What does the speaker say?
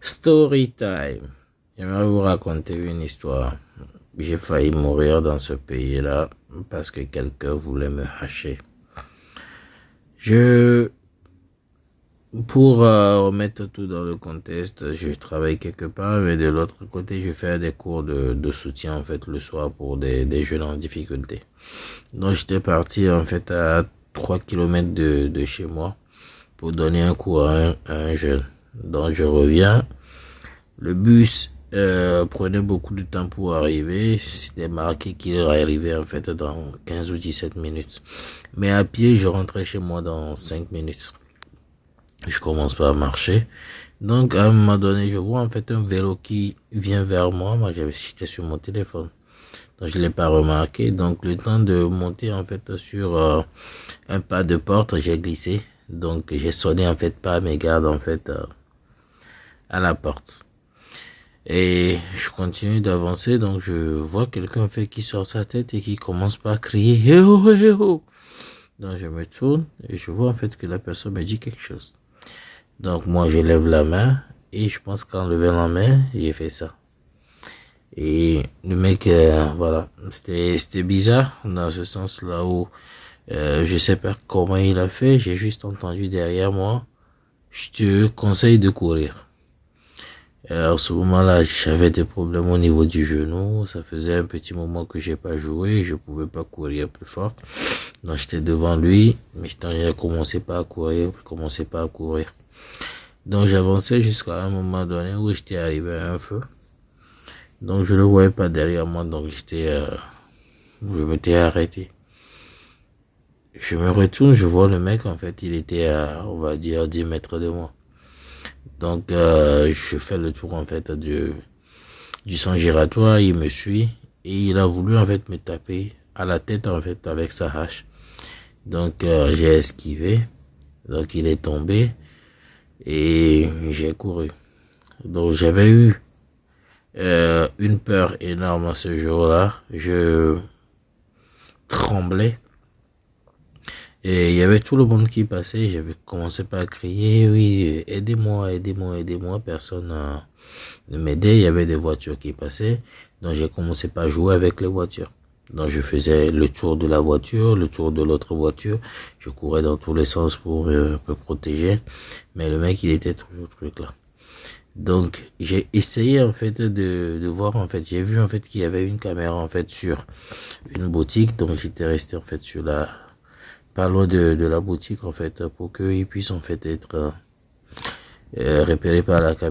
Story time. J'aimerais vous raconter une histoire. J'ai failli mourir dans ce pays-là parce que quelqu'un voulait me hacher. Pour remettre tout dans le contexte, je travaille quelque part, mais de l'autre côté, je fais des cours de soutien en fait le soir pour des jeunes en difficulté. Donc j'étais parti en fait à 3 kilomètres de chez moi pour donner un cours à un jeune. Donc je reviens. Le bus prenait beaucoup de temps pour arriver. C'était marqué qu'il arrivait en fait dans 15 ou 17 minutes. Mais à pied, je rentrais chez moi dans 5 minutes. Je commence pas à marcher. Donc à un moment donné, je vois en fait un vélo qui vient vers moi. Moi, j'étais sur mon téléphone. Donc je l'ai pas remarqué. Donc le temps de monter en fait sur un pas de porte, j'ai glissé. Donc j'ai sonné en fait pas mes gardes en fait à la porte. Et je continue d'avancer, donc je vois quelqu'un fait qui sort sa tête et qui commence par crier « Eh oh, eh oh !» Donc je me tourne et je vois en fait que la personne me dit quelque chose. Donc moi je lève la main et je pense qu'en levant la main, j'ai fait ça. Et le mec, voilà, c'était bizarre dans ce sens-là où je sais pas comment il a fait, j'ai juste entendu derrière moi « Je te conseille de courir ». À ce moment-là, j'avais des problèmes au niveau du genou. Ça faisait un petit moment que j'ai pas joué. Je pouvais pas courir plus fort. Donc, j'étais devant lui. Mais j'ai commencé pas à courir. Je commençais pas à courir. Donc, j'avançais jusqu'à un moment donné où j'étais arrivé à un feu. Donc, je le voyais pas derrière moi. Donc, je m'étais arrêté. Je me retourne, je vois le mec. En fait, il était à, on va dire, 10 mètres de moi. Donc, je fais le tour, en fait, du sang giratoire, il me suit, et il a voulu, en fait, me taper à la tête, en fait, avec sa hache. Donc, j'ai esquivé, donc il est tombé, et j'ai couru. Donc, j'avais eu une peur énorme ce jour-là, je tremblais. Et il y avait tout le monde qui passait, j'avais commencé par crier, oui, aidez-moi, aidez-moi, aidez-moi, personne ne m'aidait, il y avait des voitures qui passaient, donc j'ai commencé par jouer avec les voitures. Donc je faisais le tour de la voiture, le tour de l'autre voiture, je courais dans tous les sens pour me protéger, mais le mec il était toujours truc là. Donc j'ai essayé en fait de voir en fait, j'ai vu en fait qu'il y avait une caméra en fait sur une boutique, donc j'étais resté en fait sur pas loin de la boutique en fait pour qu'ils puissent en fait être repérés par la caméra.